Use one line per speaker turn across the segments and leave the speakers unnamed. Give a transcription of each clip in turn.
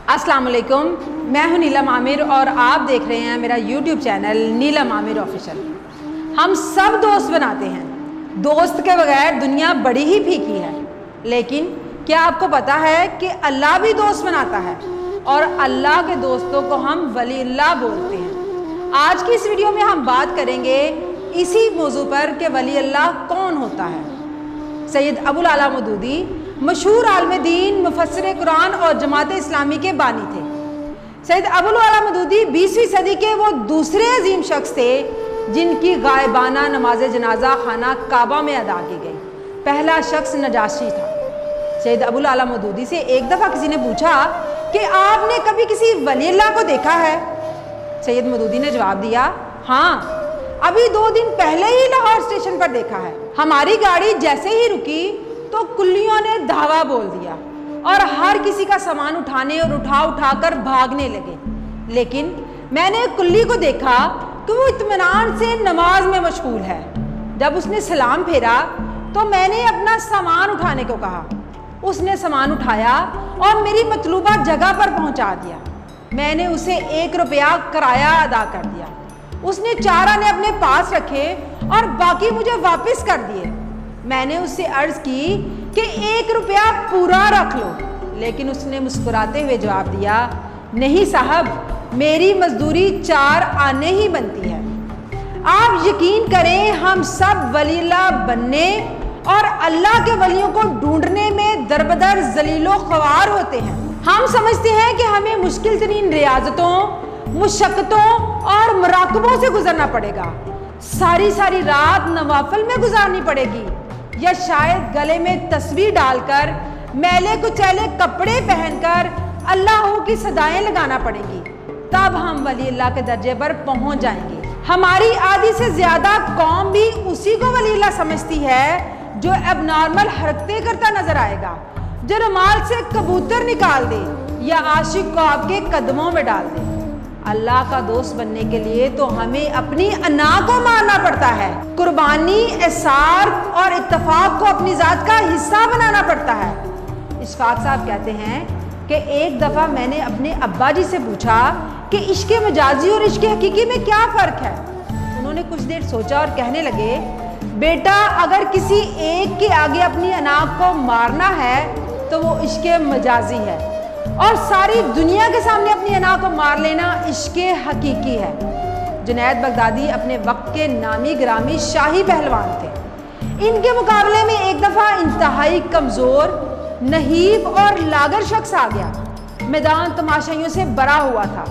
अस्सलाम वालेकुम, मैं हूं नीलम आमिर और आप देख रहे हैं मेरा यूट्यूब चैनल नीलम आमिर ऑफिशियल। हम सब दोस्त बनाते हैं, दोस्त के बगैर दुनिया बड़ी ही फीकी है। लेकिन क्या आपको पता है कि अल्लाह भी दोस्त बनाता है और अल्लाह के दोस्तों को हम वलीउल्लाह बोलते हैं। आज की इस वीडियो में हम बात करेंगे इसी मौजू पर कि वलीउल्लाह कौन होता है। सैयद अबुल आला मौदूदी मशहूर आलिम दीन, मुफस्सिर कुरान और जमात इस्लामी के बानी थे। सैयद अबुल आला मौदूदी 20वीं सदी के वो दूसरे अजीम शख्स थे जिनकी गायबाना नमाज जनाजा खाना काबा में अदा की गई। पहला शख्स नजाशी था। सैयद अबुल आला मौदूदी से एक दफ़ा किसी ने पूछा कि आपने कभी किसी वलीउल्लाह को देखा है? सैयद मौदूदी ने जवाब दिया, हाँ, अभी 2 दिन पहले ही लाहौर स्टेशन पर देखा है। हमारी गाड़ी जैसे ही रुकी तो कुल्लियों ने धावा बोल दिया और हर किसी का सामान उठाने और उठाकर भागने लगे। लेकिन मैंने कुल्ली को देखा कि वो इत्मीनान से नमाज में मशगूल है। जब उसने सलाम फेरा तो मैंने अपना सामान उठाने को कहा। उसने सामान उठाया और मेरी मतलूबा जगह पर पहुंचा दिया। मैंने उसे 1 रुपया किराया अदा कर दिया। उसने 4 आने अपने पास रखे और बाकी मुझे वापस कर दिए। मैंने उससे अर्ज की कि 1 रुपया पूरा रख लो, लेकिन उसने मुस्कुराते हुए जवाब दिया, नहीं साहब, मेरी मजदूरी 4 आने ही बनती है। आप यकीन करें, हम सब वलीउल्लाह बनने और अल्लाह के वलियों को ढूंढने में दरबदर जलीलो ख्वार होते हैं। हम समझते हैं कि हमें मुश्किल तरीन रियाजतों, मुशक्कतों और मुराकबों से गुजरना पड़ेगा। सारी सारी रात नवाफिल में गुजारनी पड़ेगी या शायद गले में तस्बीह डालकर मैले कुचैले कपड़े पहनकर अल्लाह की सदाएं लगाना पड़ेगी। तब हम वलीउल्लाह के दर्जे पर पहुंच जाएंगे। हमारी आधी से ज्यादा कौम भी उसी को वलीउल्लाह समझती है जो एबनॉर्मल हरकतें करता नजर आएगा, जो रुमाल से कबूतर निकाल दे या आशिक को आपके कदमों में डाल दे। अल्लाह का दोस्त बनने के लिए तो हमें अपनी अना को मारना पड़ता है। कुर्बानी, एसार और इत्तफाक को अपनी जात का हिस्सा बनाना पड़ता है। इशफाक साहब कहते हैं कि एक दफ़ा मैंने अपने अब्बा जी से पूछा कि इश्क मजाजी और इश्क हकीकी में क्या फ़र्क है। उन्होंने कुछ देर सोचा और कहने लगे, बेटा, अगर किसी एक के आगे अपनी अना को मारना है तो वो इश्क मजाजी है, और सारी दुनिया के सामने अपनी अना को मार लेना इश्क हकीकी है। जुनैद बगदादी अपने वक्त के नामी ग्रामी शाही पहलवान थे। इनके मुकाबले में एक दफ़ा इंतहाई कमज़ोर, नहीब और लागर शख्स आ गया। मैदान तमाशाइयों से भरा हुआ था।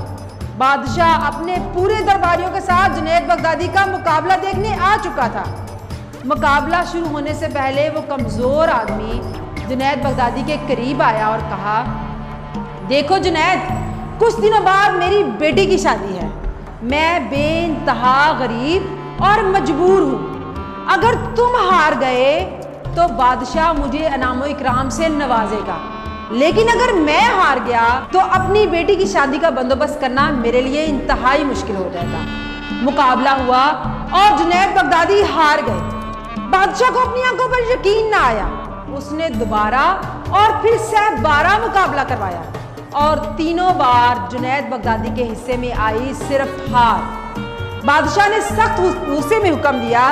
बादशाह अपने पूरे दरबारियों के साथ जुनैद बगदादी का मुकाबला देखने आ चुका था। मुकाबला शुरू होने से पहले वो कमज़ोर आदमी जुनैद बगदादी के करीब आया और कहा, देखो जुनैद, कुछ दिनों बाद मेरी बेटी की शादी है। मैं बेइंतहा गरीब और मजबूर हूँ। अगर तुम हार गए तो बादशाह मुझे अनामो इकराम से नवाजेगा, लेकिन अगर मैं हार गया तो अपनी बेटी की शादी का बंदोबस्त करना मेरे लिए इंतहाई मुश्किल हो जाएगा। मुकाबला हुआ और जुनैद बगदादी हार गए। बादशाह को अपनी आंखों पर यकीन ना आया। उसने दोबारा और फिर से 12 मुकाबला करवाया और तीनों बार जुनैद बगदादी के हिस्से में आई सिर्फ हार। बादशाह ने सख्त गुस्से में हुक्म दिया,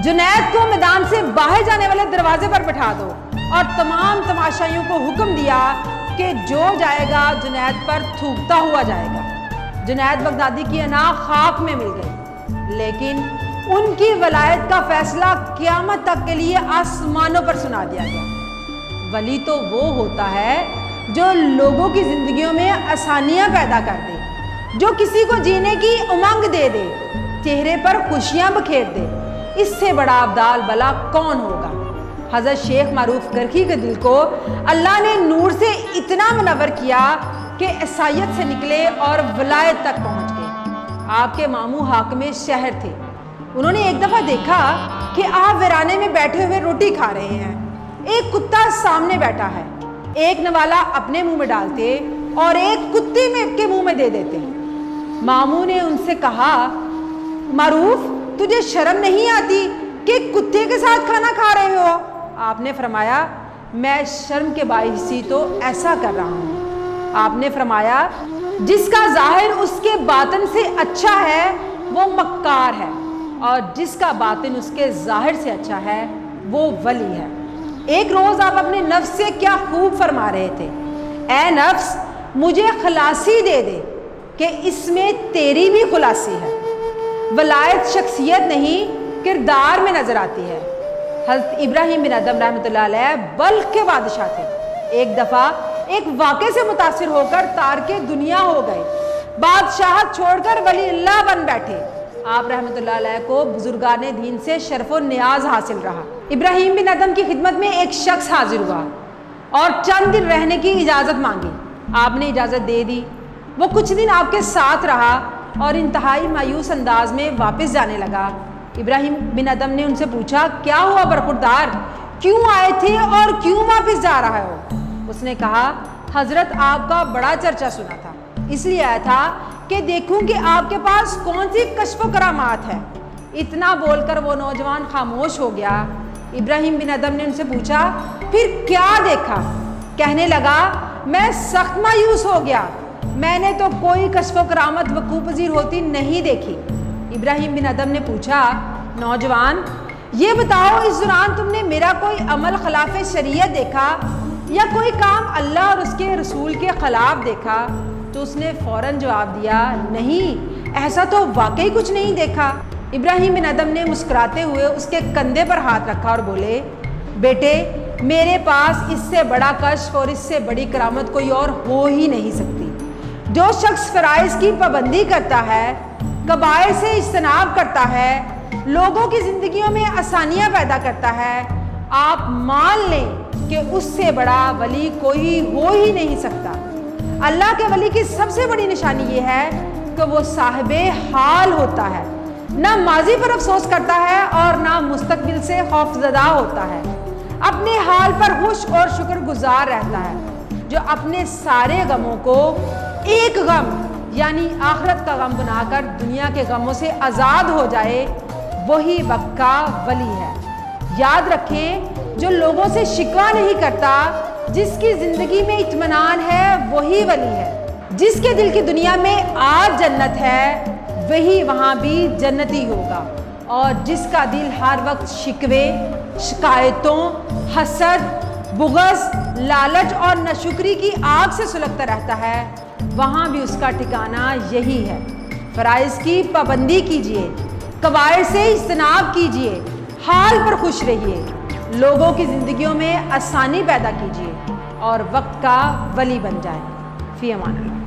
जुनैद को मैदान से बाहर जाने वाले दरवाजे पर बैठा दो, और तमाम तमाशाइयों को हुक्म दिया कि जो जाएगा जुनैद पर थूकता हुआ जाएगा। जुनैद बगदादी की अना खाक में मिल गई, लेकिन उनकी वलायत का फैसला क़यामत तक के लिए आसमानों पर सुना दिया गया। वली तो वो होता है जो लोगों की जिंदगियों में आसानियां पैदा कर दे, जो किसी को जीने की उमंग दे दे, चेहरे पर खुशियां बखेर दे। इससे बड़ा अब्दाल भला कौन होगा। हज़रत शेख मारूफ करखी के दिल को अल्लाह ने नूर से इतना मुनव्वर किया कि ईसाइयत से निकले और वलायत तक पहुंच गए। आपके मामू हाकिम शहर थे। उन्होंने एक दफ़ा देखा कि आप वीराने में बैठे हुए रोटी खा रहे हैं। एक कुत्ता सामने बैठा है। एक नवाला अपने मुंह में डालते और एक कुत्ते के मुंह में दे देते। मामू ने उनसे कहा, मारूफ, तुझे शर्म नहीं आती कि कुत्ते के साथ खाना खा रहे हो? आपने फरमाया, मैं शर्म के बाइस ही तो ऐसा कर रहा हूँ। آپ نے فرمایا جس کا ظاہر اس کے باطن سے اچھا ہے وہ مکار ہے، اور جس کا باطن اس کے ظاہر سے اچھا ہے وہ ولی ہے۔ ایک روز آپ اپنے نفس سے کیا خوب فرما رہے تھے، اے نفس مجھے خلاصی دے دے کہ اس میں تیری بھی خلاصی ہے۔ ولایت شخصیت نہیں کردار میں نظر آتی ہے۔ حضرت ابراہیم بن ادم رحمۃ اللہ علیہ بلخ کے بادشاہ تھے۔ ایک دفعہ ایک واقعے سے متاثر ہو کر تارک دنیا ہو گئے، بادشاہت چھوڑ کر ولی اللہ بن بیٹھے۔ آپ رحمۃ اللہ علیہ کو بزرگان دین سے شرف و نیاز حاصل رہا۔ ابراہیم بن ادم کی خدمت میں ایک شخص حاضر ہوا اور چند دن رہنے کی اجازت مانگی۔ آپ نے اجازت دے دی۔ وہ کچھ دن آپ کے ساتھ رہا اور انتہائی مایوس انداز میں واپس جانے لگا۔ ابراہیم بن ادم نے ان سے پوچھا، کیا ہوا برخوردار، کیوں آئے تھے اور کیوں واپس جا رہا ہو؟ اس نے کہا، حضرت آپ کا بڑا چرچا سنا تھا، اس لیے آیا تھا کہ دیکھوں کہ آپ کے پاس کون سی کشف و کرامات ہے۔ اتنا بول کر وہ نوجوان خاموش ہو گیا۔ ابراہیم بن ادم نے ان سے پوچھا، پھر کیا دیکھا؟ کہنے لگا، میں سخت مایوس ہو گیا، میں نے تو کوئی کشف و کرامت وقوع پذیر ہوتی نہیں دیکھی۔ ابراہیم بن ادم نے پوچھا، نوجوان یہ بتاؤ اس دوران تم نے میرا کوئی عمل خلاف شریعت دیکھا یا کوئی کام اللہ اور اس کے رسول کے خلاف دیکھا؟ تو اس نے فوراً جواب دیا، نہیں ایسا تو واقعی کچھ نہیں دیکھا۔ ابراہیم بن ادم نے مسکراتے ہوئے اس کے کندھے پر ہاتھ رکھا اور بولے، بیٹے میرے پاس اس سے بڑا کشف اور اس سے بڑی کرامت کوئی اور ہو ہی نہیں سکتی۔ جو شخص فرائض کی پابندی کرتا ہے، کبائر سے اجتناب کرتا ہے، لوگوں کی زندگیوں میں آسانیاں پیدا کرتا ہے، آپ مان لیں کہ اس سے بڑا ولی کوئی ہو ہی نہیں سکتا۔ اللہ کے ولی کی سب سے بڑی نشانی یہ ہے کہ وہ صاحب حال ہوتا ہے، نہ ماضی پر افسوس کرتا ہے اور نہ مستقبل سے خوف زدہ ہوتا ہے، اپنے حال پر خوش اور شکر گزار رہتا ہے۔ جو اپنے سارے غموں کو ایک غم یعنی آخرت کا غم بنا کر دنیا کے غموں سے آزاد ہو جائے، وہی وقت کا ولی ہے۔ یاد رکھیں، جو لوگوں سے شکوہ نہیں کرتا، جس کی زندگی میں اطمینان ہے، وہی ولی ہے۔ جس کے دل کی دنیا میں آج جنت ہے، وہی وہاں بھی جنتی ہوگا، اور جس کا دل ہر وقت شکوے، شکایتوں، حسد، بغض، لالچ اور ناشکری کی آگ سے سلگتا رہتا ہے، وہاں بھی اس کا ٹھکانہ یہی ہے۔ فرائض کی پابندی کیجیے، کبائر سے اجتناب کیجیے، حال پر خوش رہیے، لوگوں کی زندگیوں میں آسانی پیدا کیجیے اور وقت کا ولی بن جائیں۔ فی امان اللہ۔